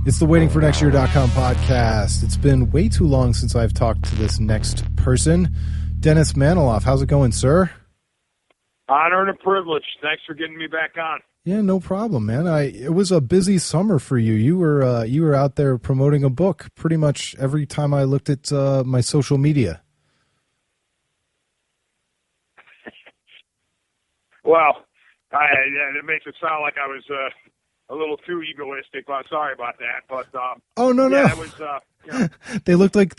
It's the waitingfornextyear.com podcast. It's been way too long since I've talked to this next person. Dennis Manoloff, how's it going, sir? Honor and a privilege. Thanks for getting me back on. Yeah, no problem, man. It was a busy summer for you. You were out there promoting a book pretty much every time I looked at my social media. Well, it makes it sound like I was a little too egoistic. Well, sorry about that, but oh no, yeah, no. It was. You know. They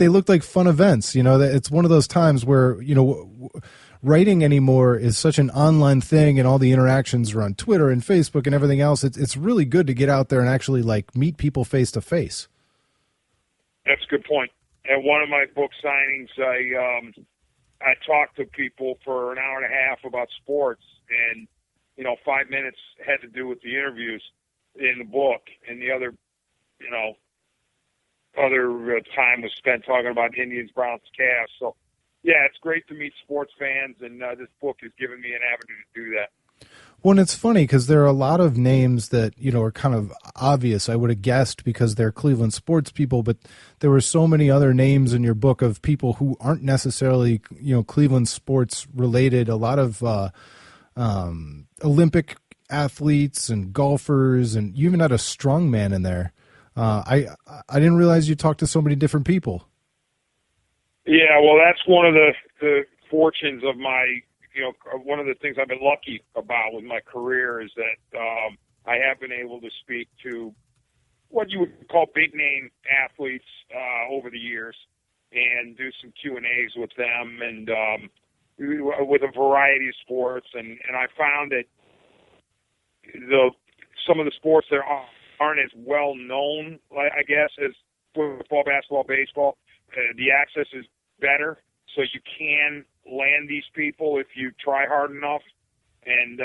looked like fun events. You know, it's one of those times where writing anymore is such an online thing, and all the interactions are on Twitter and Facebook and everything else. It's really good to get out there and actually like meet people face to face. That's a good point. At one of my book signings, I talked to people for an hour and a half about sports, and 5 minutes had to do with the interviews in the book, and the other time was spent talking about Indians, Browns, Cavs. So, yeah, it's great to meet sports fans, and this book has given me an avenue to do that. Well, and it's funny because there are a lot of names that, are kind of obvious, I would have guessed, because they're Cleveland sports people, but there were so many other names in your book of people who aren't necessarily, Cleveland sports related, a lot of Olympic athletes and golfers, and you even had a strongman in there. I didn't realize you talked to so many different people. Yeah, well, that's one of the fortunes of my, one of the things I've been lucky about with my career is that I have been able to speak to what you would call big name athletes over the years and do some Q&As with them and with a variety of sports. And I found that some of the sports that aren't as well known, I guess, as football, basketball, baseball, the access is better, so you can land these people if you try hard enough. And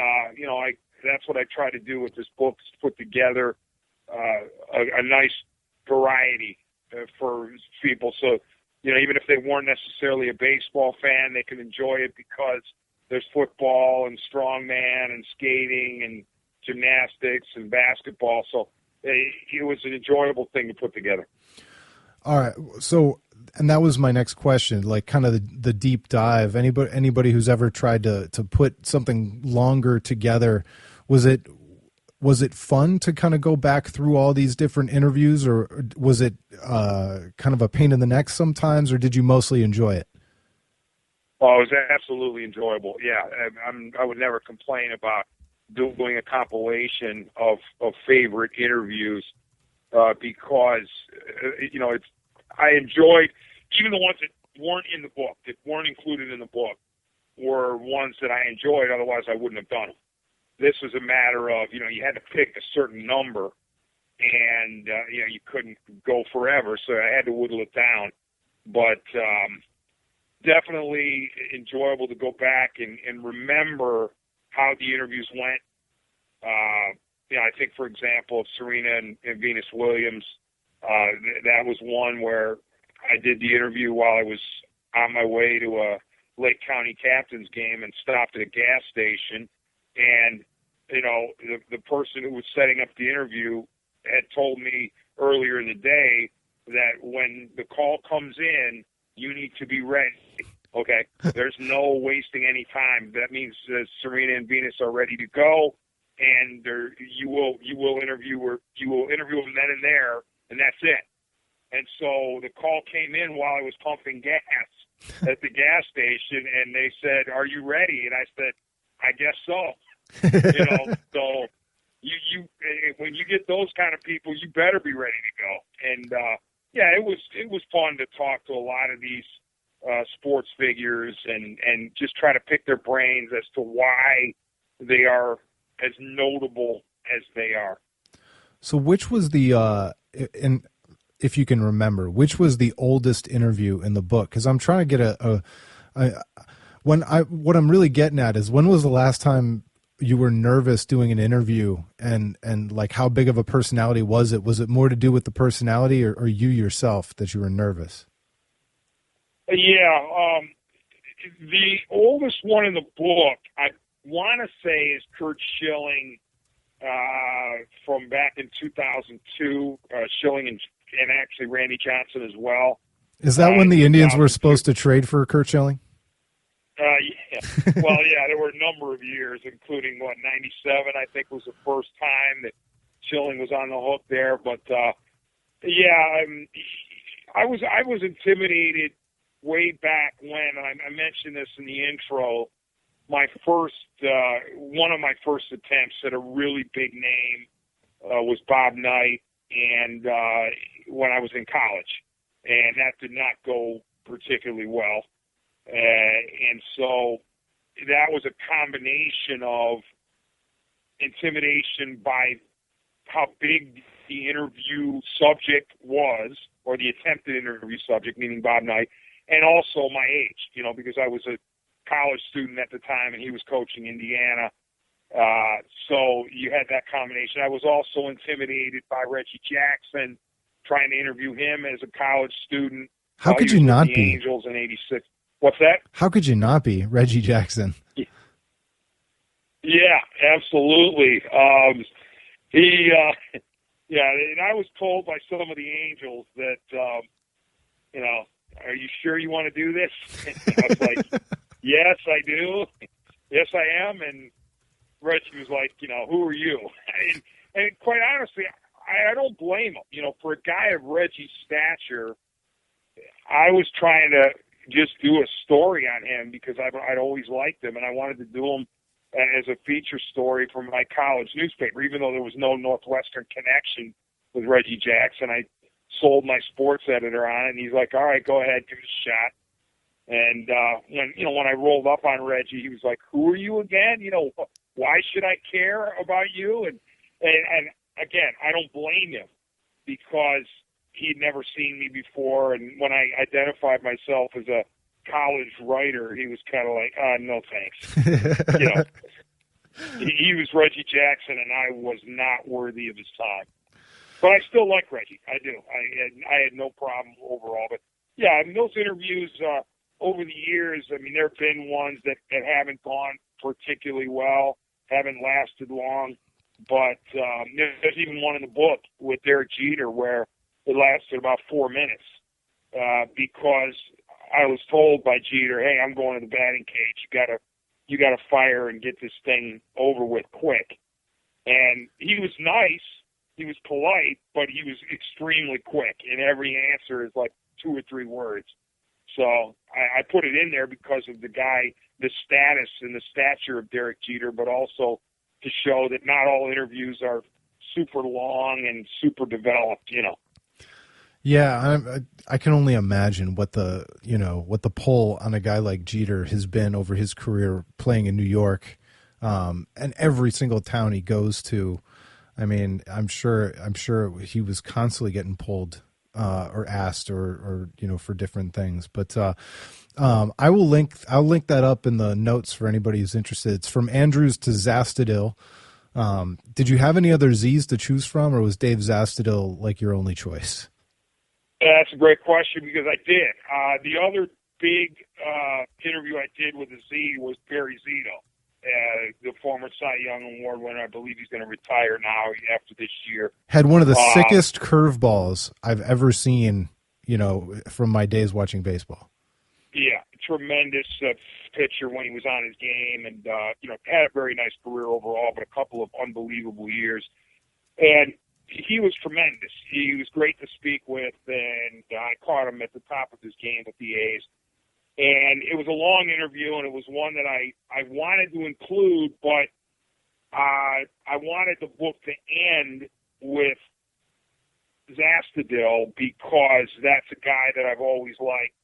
that's what I try to do with this book, is put together a nice variety for people. So even if they weren't necessarily a baseball fan, they can enjoy it because there's football and strongman and skating and gymnastics and basketball. So it was an enjoyable thing to put together. All right. So, and that was my next question, like kind of the deep dive. Anybody who's ever tried to put something longer together, was it fun to kind of go back through all these different interviews, or was it kind of a pain in the neck sometimes, or did you mostly enjoy it? Oh, it was absolutely enjoyable. Yeah. I would never complain about doing a compilation of favorite interviews because, I enjoyed, even the ones that weren't in the book, that weren't included in the book, were ones that I enjoyed, otherwise I wouldn't have done them. This was a matter of, you had to pick a certain number, and, you couldn't go forever, so I had to whittle it down. But definitely enjoyable to go back and remember how the interviews went. I think, for example, of Serena and Venus Williams, that was one where I did the interview while I was on my way to a Lake County Captains game and stopped at a gas station. And, the person who was setting up the interview had told me earlier in the day that when the call comes in, you need to be ready. Okay. There's no wasting any time. That means Serena and Venus are ready to go, and you will interview them then and there, and that's it. And so the call came in while I was pumping gas at the gas station, and they said, "Are you ready?" And I said, "I guess so." So you when you get those kind of people, you better be ready to go. And it was fun to talk to a lot of these sports figures and just try to pick their brains as to why they are as notable as they are. So which was the and if you can remember, which was the oldest interview in the book? Because I'm trying to get what I'm really getting at is, when was the last time you were nervous doing an interview, and like how big of a personality was it? Was it more to do with the personality or you yourself that you were nervous? Yeah. The oldest one in the book, I want to say is Curt Schilling from back in 2002. Schilling and actually Randy Johnson as well. Is that when the Indians were supposed to trade for Curt Schilling? Yeah. Well, yeah, there were a number of years, including, 97, I think, was the first time that Schilling was on the hook there. But, I was intimidated way back when, and I mentioned this in the intro, one of my first attempts at a really big name was Bob Knight, and when I was in college. And that did not go particularly well. And so that was a combination of intimidation by how big the interview subject was, or the attempted interview subject, meaning Bob Knight, and also my age, because I was a college student at the time and he was coaching Indiana. So you had that combination. I was also intimidated by Reggie Jackson, trying to interview him as a college student. How could you not be? Angels in '86. What's that? How could you not be Reggie Jackson? Yeah, absolutely. And I was told by some of the Angels that, are you sure you want to do this? And I was like, yes, I do. Yes, I am. And Reggie was like, who are you? And quite honestly, I don't blame him. For a guy of Reggie's stature, I was trying to just do a story on him because I'd always liked him, and I wanted to do him as a feature story for my college newspaper, even though there was no Northwestern connection with Reggie Jackson. I sold my sports editor on it, and he's like, all right, go ahead, give it a shot. And when I rolled up on Reggie, he was like, who are you again? Why should I care about you? And again, I don't blame him because he'd never seen me before. And when I identified myself as a college writer, he was kind of like, no thanks. He was Reggie Jackson, and I was not worthy of his time. But I still like Reggie. I do. I had no problem overall. But, yeah, those interviews over the years, there have been ones that haven't gone particularly well, haven't lasted long. But there's even one in the book with Derek Jeter where it lasted about 4 minutes because I was told by Jeter, hey, I'm going to the batting cage. You gotta fire and get this thing over with quick. And he was nice. He was polite, but he was extremely quick. And every answer is like 2 or 3 words. So I put it in there because of the status and the stature of Derek Jeter, but also to show that not all interviews are super long and super developed, Yeah, I can only imagine what the pull on a guy like Jeter has been over his career playing in New York, and every single town he goes to. I'm sure he was constantly getting pulled or asked or for different things. But I'll link that up in the notes for anybody who's interested. It's From Andrews to Zastudil. Did you have any other Z's to choose from, or was Dave Zastudil like your only choice? That's a great question because I did. The other big interview I did with a Z was Barry Zito, the former Cy Young Award winner. I believe he's going to retire now after this year. Had one of the sickest curveballs I've ever seen, from my days watching baseball. Yeah, tremendous pitcher when he was on his game, and had a very nice career overall, but a couple of unbelievable years. And he was tremendous. He was great to speak with, and I caught him at the top of his game with the A's. And it was a long interview, and it was one that I wanted to include, but I wanted the book to end with Zastudil because that's a guy that I've always liked.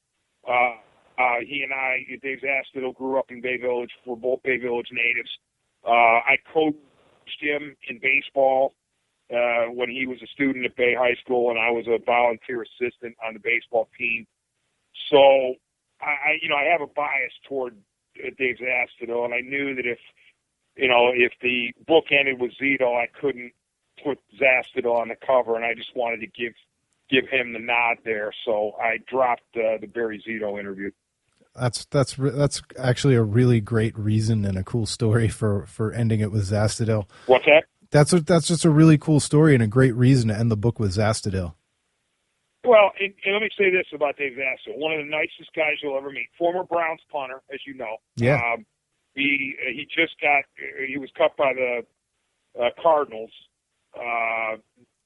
He and I, Dave Zastudil, grew up in Bay Village. We're both Bay Village natives. I coached him in baseball when he was a student at Bay High School, and I was a volunteer assistant on the baseball team. So I have a bias toward Dave Zastudil, and I knew that if the book ended with Zito, I couldn't put Zastudil on the cover, and I just wanted to give him the nod there. So I dropped the Barry Zito interview. That's actually a really great reason and a cool story for ending it with Zastudil. What's that? That's just a really cool story and a great reason to end the book with Zastudil. Well, and let me say this about Dave Zastudil. One of the nicest guys you'll ever meet. Former Browns punter, as you know. Yeah. He was cut by the Cardinals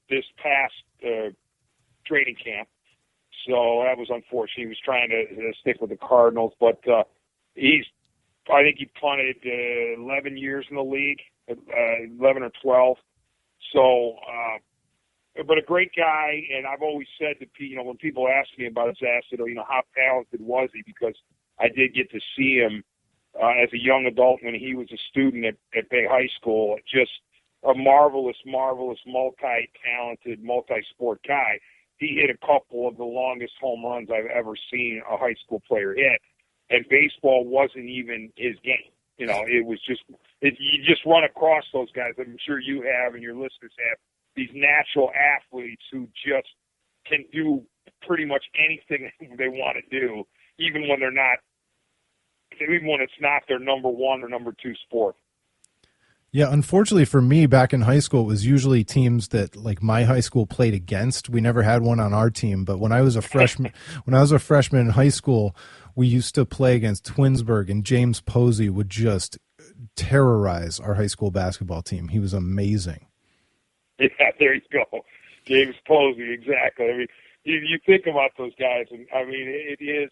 this past training camp. So that was unfortunate. He was trying to stick with the Cardinals, but I think he punted 11 years in the league, 11 or 12. So, but a great guy, and I've always said to people, when people ask me about Zastudil, how talented was he? Because I did get to see him as a young adult when he was a student at Bay High School. Just a marvelous, multi-talented, multi-sport guy. He hit a couple of the longest home runs I've ever seen a high school player hit, and baseball wasn't even his game. It was just you just run across those guys. I'm sure you have, and your listeners have, these natural athletes who just can do pretty much anything they want to do, even when it's not their number one or number two sport. Yeah, unfortunately for me, back in high school, it was usually teams that like my high school played against. We never had one on our team, but when I was a freshman, in high school, we used to play against Twinsburg, and James Posey would just terrorize our high school basketball team. He was amazing. Yeah, there you go, James Posey, exactly. I mean, you think about those guys, and I mean, it is.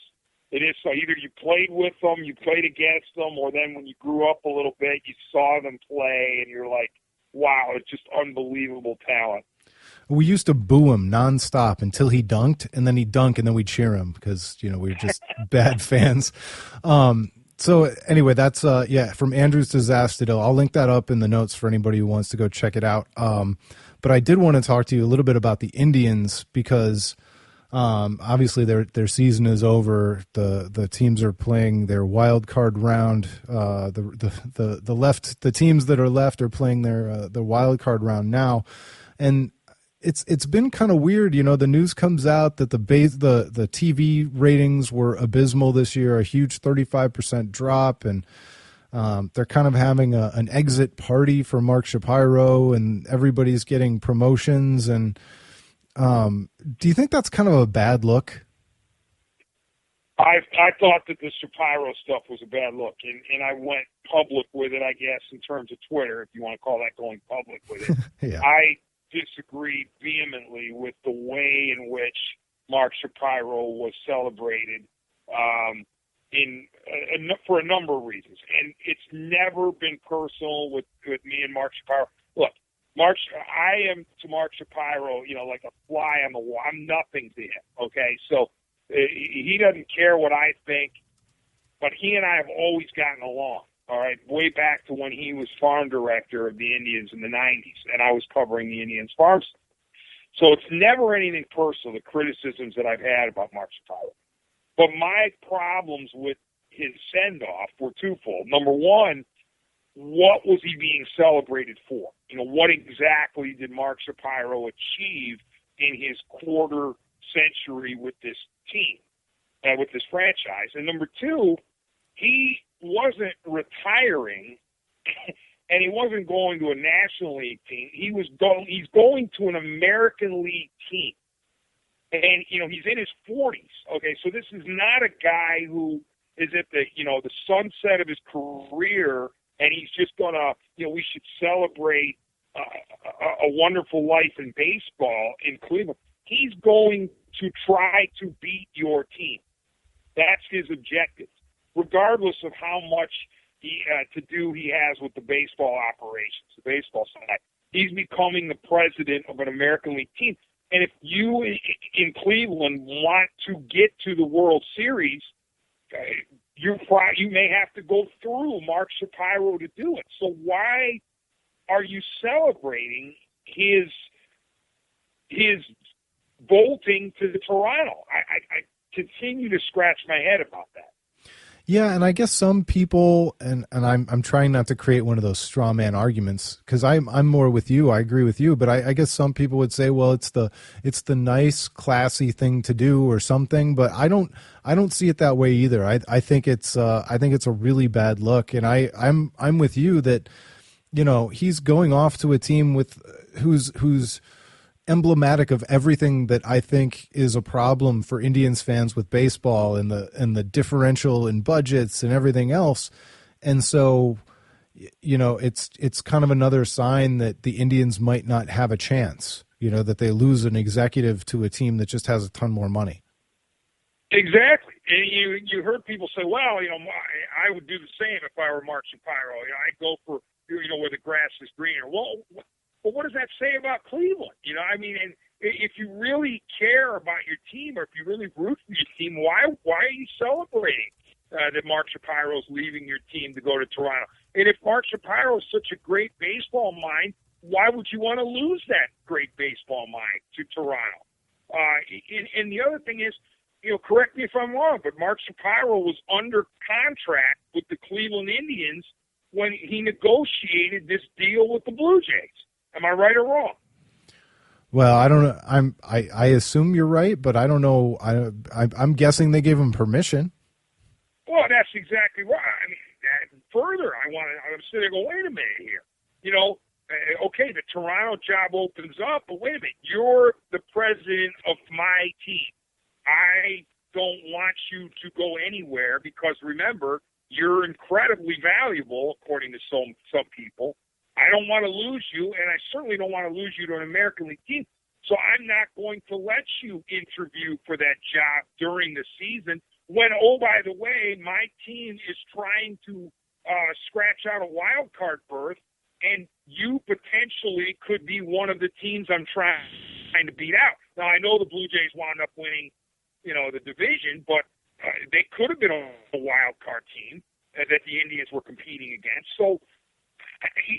So either you played with them, you played against them, or then when you grew up a little bit, you saw them play, and you're like, wow, it's just unbelievable talent. We used to boo him nonstop until he dunked, and then he'd dunk, and then we'd cheer him because, we were just bad fans. So anyway, that's, from Andrews to Zastudil. I'll link that up in the notes for anybody who wants to go check it out. But I did want to talk to you a little bit about the Indians because obviously their season is over. The teams are playing their wild card round. The teams that are left are playing their wild card round now, and it's been kind of weird. The news comes out that the TV ratings were abysmal this year, a huge 35% drop, and they're kind of having an exit party for Mark Shapiro, and everybody's getting promotions. And do you think that's kind of a bad look? I thought that the Shapiro stuff was a bad look, and I went public with it, I guess, in terms of Twitter, if you want to call that going public with it. Yeah. I disagree vehemently with the way in which Mark Shapiro was celebrated for a number of reasons. And it's never been personal with me and Mark Shapiro. Look, I am to Mark Shapiro, like a fly on the wall. I'm nothing to him, okay? So he doesn't care what I think, but he and I have always gotten along, all right, way back to when he was farm director of the Indians in the 90s, and I was covering the Indians farm stuff. So it's never anything personal, the criticisms that I've had about Mark Shapiro. But my problems with his send-off were twofold. Number one, what was he being celebrated for? What exactly did Mark Shapiro achieve in his quarter century with this team, with this franchise? And number two, he wasn't retiring, and he wasn't going to a National League team. He's going to an American League team. And, he's in his 40s, okay? So this is not a guy who is at the sunset of his career, and he's just going to, we should celebrate a wonderful life in baseball in Cleveland. He's going to try to beat your team. That's his objective, regardless of how much to do he has with the baseball operations, the baseball side. He's becoming the president of an American League team. And if you in Cleveland want to get to the World Series, you may have to go through Mark Shapiro to do it. So why are you celebrating his bolting to Toronto? I continue to scratch my head about that. Yeah, and I guess some people, and I'm trying not to create one of those straw man arguments because I'm more with you. I agree with you, but I guess some people would say, well, it's the nice, classy thing to do or something. But I don't see it that way either. I think it's a really bad look, and I'm with you that he's going off to a team with who's emblematic of everything that I think is a problem for Indians fans with baseball and the differential in budgets and everything else. And so, it's kind of another sign that the Indians might not have a chance, that they lose an executive to a team that just has a ton more money. Exactly. And you heard people say, well, I would do the same if I were Mark Shapiro. I'd go for, where the grass is greener. Well, what does that say about Cleveland? And if you really care about your team or if you really root for your team, why are you celebrating that Mark Shapiro is leaving your team to go to Toronto? And if Mark Shapiro is such a great baseball mind, why would you want to lose that great baseball mind to Toronto? And the other thing is, correct me if I'm wrong, but Mark Shapiro was under contract with the Cleveland Indians when he negotiated this deal with the Blue Jays. Am I right or wrong? Well, I don't know. I assume you're right, but I don't know. I'm guessing they gave him permission. Well, that's exactly right. Further, I'm sitting there going, wait a minute here. Okay, the Toronto job opens up, but wait a minute. You're the president of my team. I don't want you to go anywhere because, remember, you're incredibly valuable, according to some people. I don't want to lose you, and I certainly don't want to lose you to an American League team. So I'm not going to let you interview for that job during the season when, oh, by the way, my team is trying to scratch out a wild card berth, and you potentially could be one of the teams I'm trying to beat out. Now, I know the Blue Jays wound up winning, the division, but they could have been a wild card team that the Indians were competing against. So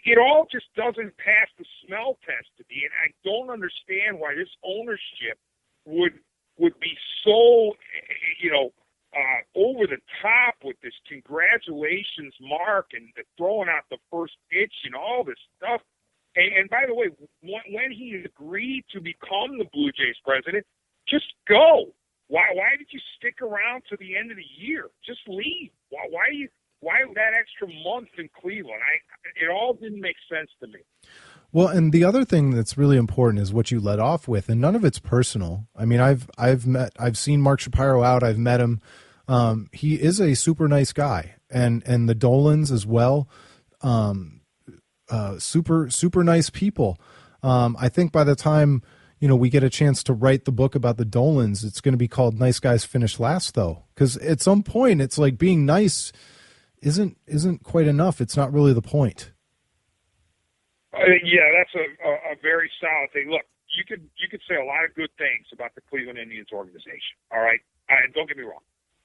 it all just doesn't pass the smell test to me, and I don't understand why this ownership would be so, over the top with this congratulations mark and throwing out the first pitch and all this stuff. And by the way, when he agreed to become the Blue Jays president, just go. Why did you stick around to the end of the year? Just leave. Why that extra month in Cleveland? It all didn't make sense to me. Well, and the other thing that's really important is what you led off with, and none of it's personal. I mean, I've seen Mark Shapiro out. I've met him. He is a super nice guy, and the Dolans as well. Super nice people. I think by the time we get a chance to write the book about the Dolans, it's going to be called "Nice Guys Finish Last," though, because at some point it's like being nice isn't quite enough. It's not really the point. Yeah, that's a very solid thing. Look, you could say a lot of good things about the Cleveland Indians organization. All right, and don't get me wrong.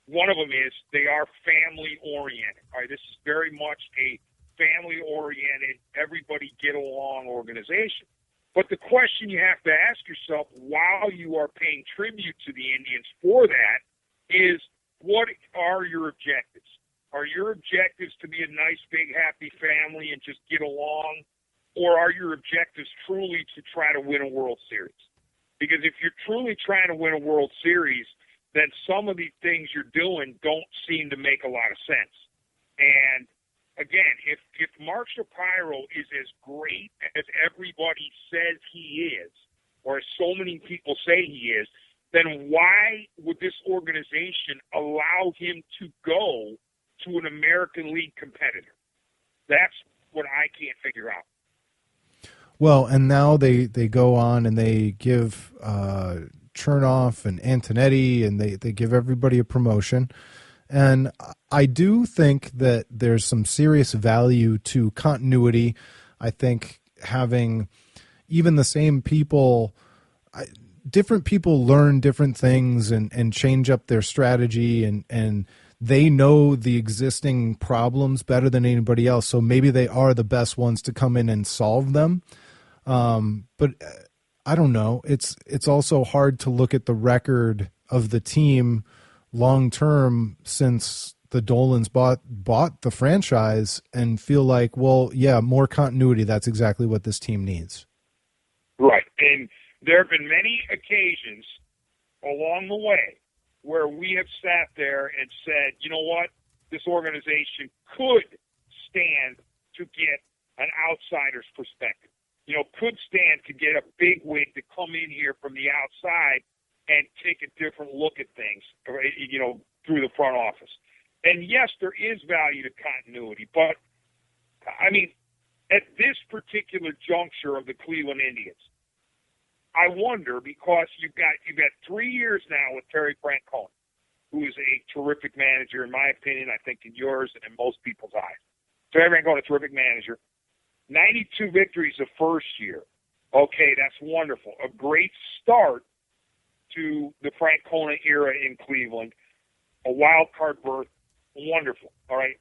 One of them is they are family oriented. All right, this is very much a family oriented, everybody get along organization. But the question you have to ask yourself while you are paying tribute to the Indians for that is, what are your objectives? Are your objectives to be a nice, big, happy family and just get along? Or are your objectives truly to try to win a World Series? Because if you're truly trying to win a World Series, then some of the things you're doing don't seem to make a lot of sense. And again, if Mark Shapiro is as great as everybody says he is, or as so many people say he is, then why would this organization allow him to go to an American League competitor? That's what I can't figure out. Well, and now they go on and they give Chernoff and Antonetti, and they give everybody a promotion. And I do think that there's some serious value to continuity. I think having even the same people, different people learn different things and change up their strategy, and they know the existing problems better than anybody else. So maybe they are the best ones to come in and solve them. But I don't know. It's also hard to look at the record of the team long term since the Dolans bought the franchise and feel like, well, yeah, more continuity. That's exactly what this team needs. Right. And there have been many occasions along the way where we have sat there and said, you know what, this organization could stand to get an outsider's perspective. You know, could stand to get a big wig to come in here from the outside and take a different look at things, you know, through the front office. And yes, there is value to continuity, but I mean, at this particular juncture of the Cleveland Indians, I wonder, because you've got 3 years now with Terry Francona, who is a terrific manager, in my opinion, I think in yours and in most people's eyes. Terry Francona, a terrific manager. 92 victories the first year. Okay, that's wonderful. A great start to the Francona era in Cleveland. A wild card berth. Wonderful. All right.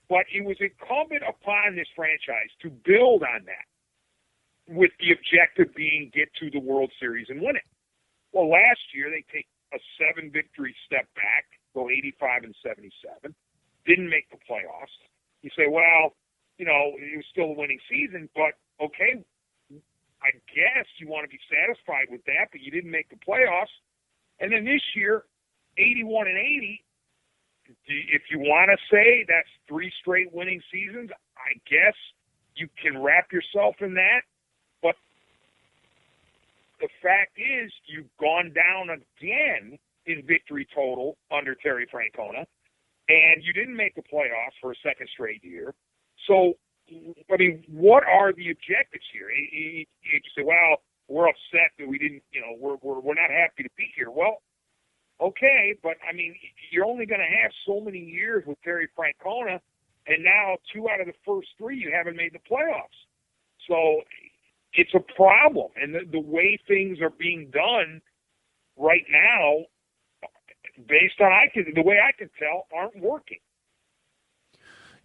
But it was incumbent upon this franchise to build on that, with the objective being get to the World Series and win it. Well, last year they take a 7-victory step back, go 85-77, didn't make the playoffs. You say, well, you know, it was still a winning season, but okay, I guess you want to be satisfied with that, but you didn't make the playoffs. And then this year, 81-80, if you want to say that's 3 straight winning seasons, I guess you can wrap yourself in that. But the fact is, you've gone down again in victory total under Terry Francona, and you didn't make the playoffs for a second straight year. So, I mean, what are the objectives here? You say, well, we're upset that we didn't, you know, we're not happy to be here. Well, okay, but, I mean, you're only going to have so many years with Terry Francona, and now 2 out of the first 3 you haven't made the playoffs. So it's a problem, and the way things are being done right now, based on the way I can tell, aren't working.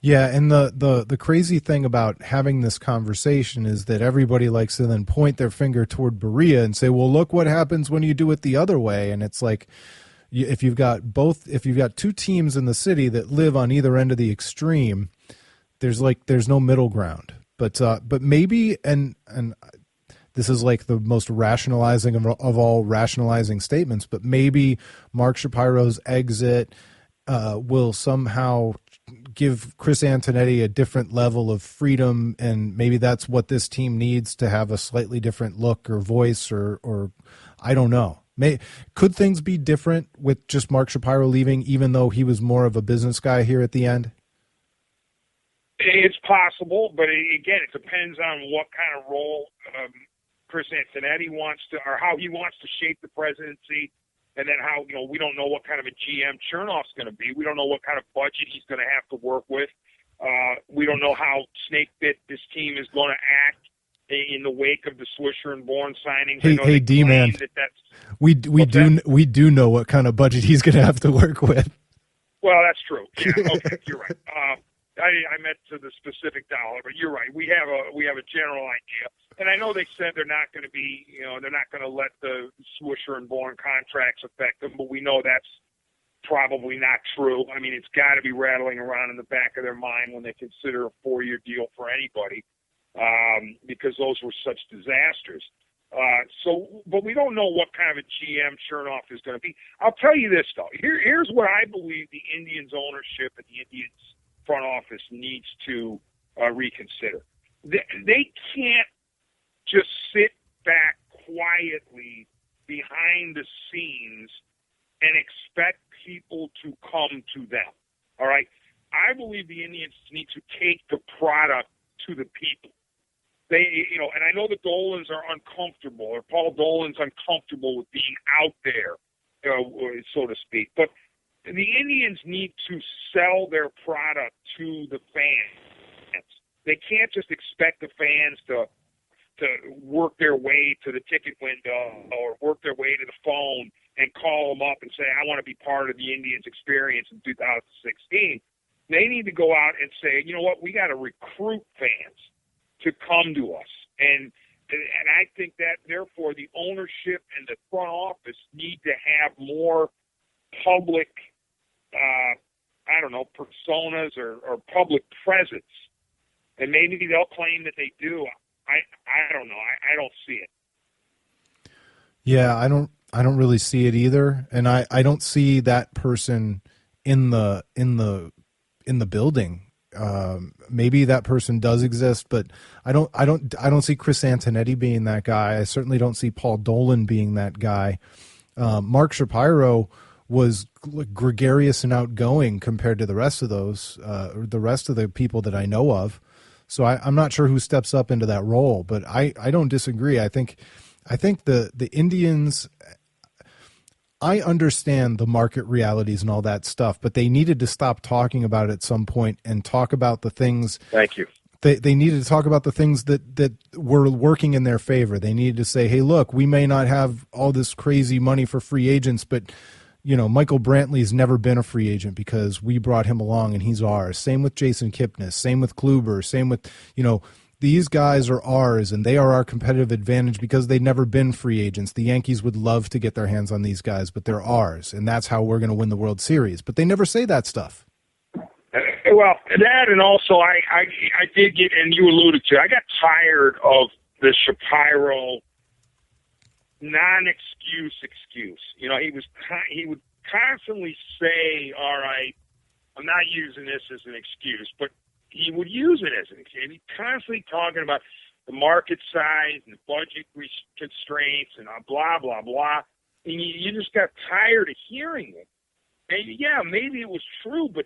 Yeah, and the crazy thing about having this conversation is that everybody likes to then point their finger toward Berea and say, well, look what happens when you do it the other way. And it's like, if you've got 2 teams in the city that live on either end of the extreme, there's no middle ground. But maybe, and this is like the most rationalizing of all rationalizing statements, but maybe Mark Shapiro's exit will somehow give Chris Antonetti a different level of freedom, and maybe that's what this team needs to have a slightly different look or voice, or I don't know. Could things be different with just Mark Shapiro leaving, even though he was more of a business guy here at the end? It's possible, but again, it depends on what kind of role Chris Antonetti wants to, or how he wants to shape the presidency. And then how, you know, we don't know what kind of a GM Chernoff's going to be. We don't know what kind of budget he's going to have to work with. We don't know how snake-bit this team is going to act in the wake of the Swisher and Bourne signings. Hey, D-Man, we do know what kind of budget he's going to have to work with. Well, that's true. Yeah, okay, you're right. I meant to the specific dollar, but you're right. We have a general idea. And I know they said they're not going to be, you know, they're not going to let the Swisher and Bourne contracts affect them, but we know that's probably not true. I mean, it's got to be rattling around in the back of their mind when they consider a 4-year deal for anybody, because those were such disasters. But we don't know what kind of a GM Chernoff is going to be. I'll tell you this, though. Here's what I believe the Indians ownership and the Indians front office needs to reconsider. They can't just sit back quietly behind the scenes and expect people to come to them. All right? I believe the Indians need to take the product to the people. They, you know, and I know the Dolans are uncomfortable, or Paul Dolan's uncomfortable with being out there, so to speak. But the Indians need to sell their product to the fans. They can't just expect the fans to work their way to the ticket window or work their way to the phone and call them up and say, I want to be part of the Indians experience in 2016. They need to go out and say, you know what, we got to recruit fans to come to us. And I think that, therefore, the ownership and the front office need to have more public, I don't know, personas or public presence. And maybe they'll claim that they do. I don't know. I don't see it. Yeah, I don't really see it either, and I don't see that person in the building. Maybe that person does exist, but I don't see Chris Antonetti being that guy. I certainly don't see Paul Dolan being that guy. Mark Shapiro was gregarious and outgoing compared to the rest of those, the rest of the people that I know of. So I'm not sure who steps up into that role, but I don't disagree. I think the Indians, I understand the market realities and all that stuff, but they needed to stop talking about it at some point and talk about the things. Thank you. They needed to talk about the things that were working in their favor. They needed to say, hey, look, we may not have all this crazy money for free agents, but Michael Brantley's never been a free agent because we brought him along and he's ours. Same with Jason Kipnis, same with Kluber, same with, these guys are ours and they are our competitive advantage because they've never been free agents. The Yankees would love to get their hands on these guys, but they're ours, and that's how we're going to win the World Series. But they never say that stuff. Well, that, and also I did get, and you alluded to, I got tired of the Shapiro non-excuse excuse. He would constantly say, all right, I'm not using this as an excuse, but he would use it as an excuse. He's constantly talking about the market size and the budget constraints and blah, blah, blah. And you just got tired of hearing it. And yeah, maybe it was true, but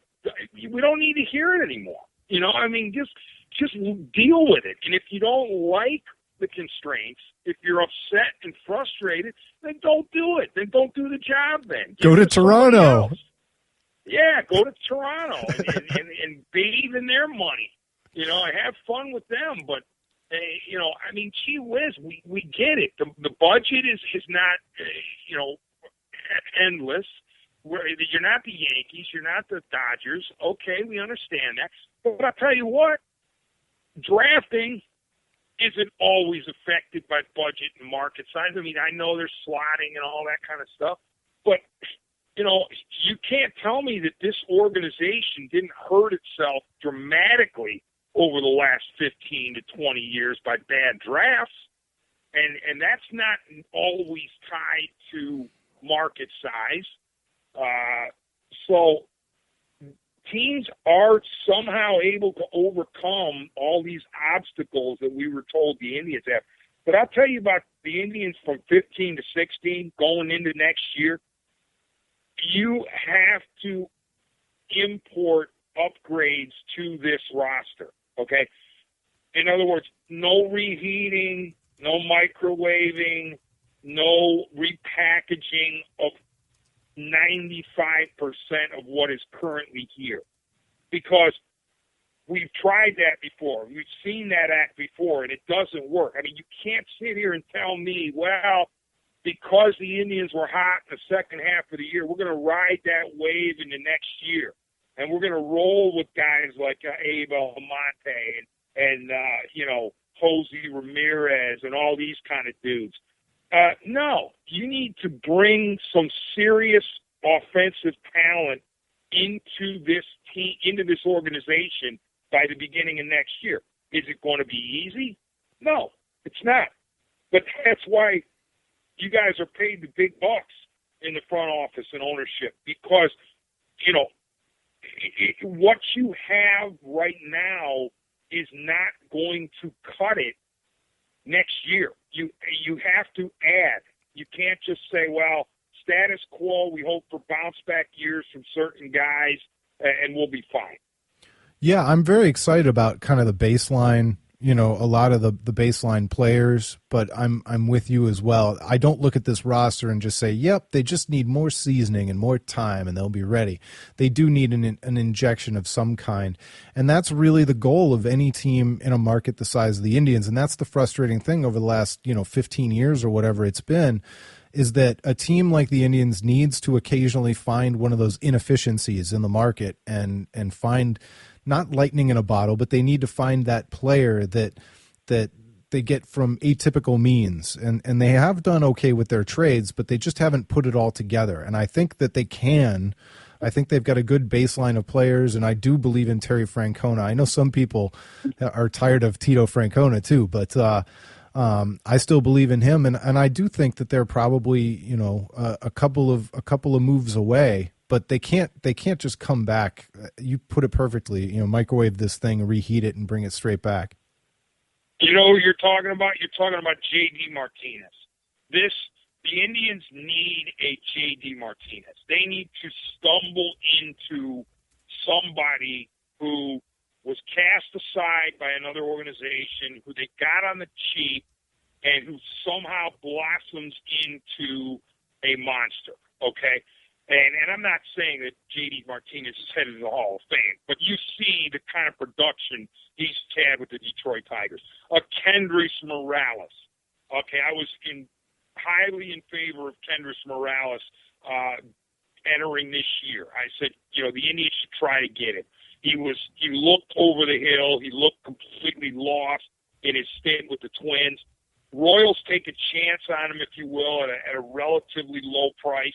we don't need to hear it anymore. Just deal with it. And if you don't like the constraints, if you're upset and frustrated, then don't do it. Then don't do the job then. Go to Toronto. Yeah, go to Toronto and bathe in their money. Have fun with them. But, gee whiz, we get it. The budget is not, endless. You're not the Yankees. You're not the Dodgers. Okay, we understand that. But I'll tell you what, drafting isn't always affected by budget and market size. I know there's slotting and all that kind of stuff. But, you can't tell me that this organization didn't hurt itself dramatically over the last 15 to 20 years by bad drafts. And that's not always tied to market size. So teams are somehow able to overcome all these obstacles that we were told the Indians have. But I'll tell you about the Indians from 15 to 16 going into next year. You have to import upgrades to this roster, okay? In other words, no reheating, no microwaving, no repackaging of 95% of what is currently here. Because we've tried that before. We've seen that act before, and it doesn't work. You can't sit here and tell me, well, because the Indians were hot in the second half of the year, we're going to ride that wave in the next year. And we're going to roll with guys like Abe Almonte and Jose Ramirez and all these kind of dudes. No, you need to bring some serious offensive talent into this team, into this organization by the beginning of next year. Is it going to be easy? No, it's not. But that's why you guys are paid the big bucks in the front office and ownership, because, what you have right now is not going to cut it next year. You have to add. You can't just say, well, status quo, we hope for bounce back years from certain guys, and we'll be fine. Yeah, I'm very excited about kind of the baseline, a lot of the baseline players, but I'm with you as well. I don't look at this roster and just say, yep, they just need more seasoning and more time and they'll be ready. They do need an injection of some kind. And that's really the goal of any team in a market the size of the Indians. And that's the frustrating thing over the last, 15 years or whatever it's been, is that a team like the Indians needs to occasionally find one of those inefficiencies in the market and find not lightning in a bottle, but they need to find that player that they get from atypical means. And they have done okay with their trades, but they just haven't put it all together. And I think that they can. I think they've got a good baseline of players, and I do believe in Terry Francona. I know some people are tired of Tito Francona too, but I still believe in him, and I do think that they're probably a couple of moves away, but they can't just come back. You put it perfectly. Microwave this thing, reheat it, and bring it straight back. You know who you're talking about? You're talking about J.D. Martinez. The Indians need a J.D. Martinez. They need to stumble into somebody who was cast aside by another organization, who they got on the cheap, and who somehow blossoms into a monster, okay? And I'm not saying that J.D. Martinez is headed to the Hall of Fame, but you see the kind of production he's had with the Detroit Tigers. Kendrys Morales. Okay, I was highly in favor of Kendrys Morales entering this year. I said, the Indians should try to get him. He looked over the hill. He looked completely lost in his stint with the Twins. Royals take a chance on him, if you will, at a relatively low price.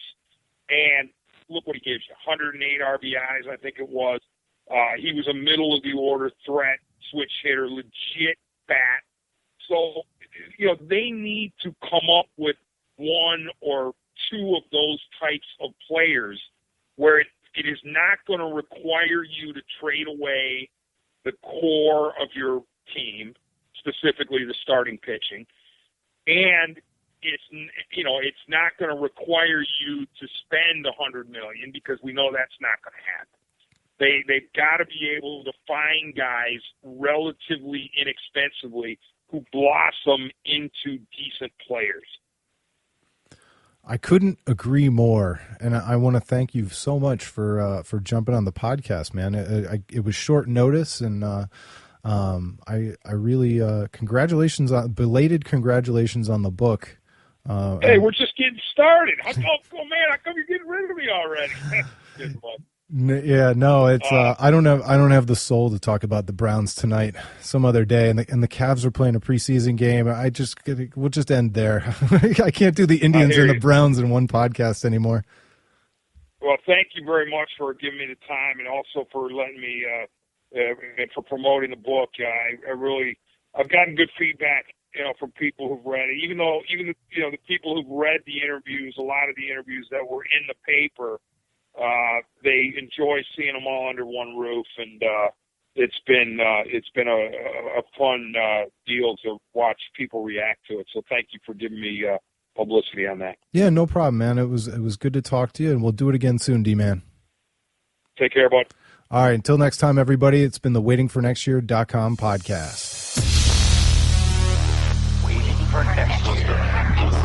And look what he gives you, 108 RBIs, I think it was. He was a middle-of-the-order threat, switch hitter, legit bat. So, they need to come up with one or two of those types of players where it is not going to require you to trade away the core of your team, specifically the starting pitching, and it's not going to require you to spend $100 million, because we know that's not going to happen. They've got to be able to find guys relatively inexpensively who blossom into decent players. I couldn't agree more, and I want to thank you so much for jumping on the podcast, man. It was short notice, and I really belated congratulations on the book. Hey, we're just getting started. How come you're getting rid of me already? Yeah, no, it's I don't have the soul to talk about the Browns tonight. Some other day, and the Cavs are playing a preseason game. We'll just end there. I can't do the Indians and the Browns in one podcast anymore. Well, thank you very much for giving me the time, and also for letting me and for promoting the book. I've gotten good feedback, from people who've read it. Even the people who've read the interviews, a lot of the interviews that were in the paper. They enjoy seeing them all under one roof, and it's been a fun deal to watch people react to it. So thank you for giving me publicity on that. Yeah, no problem, man. It was good to talk to you, and we'll do it again soon, D-Man. Take care, bud. All right, until next time, everybody. It's been the WaitingForNextYear.com podcast. Waiting for next year.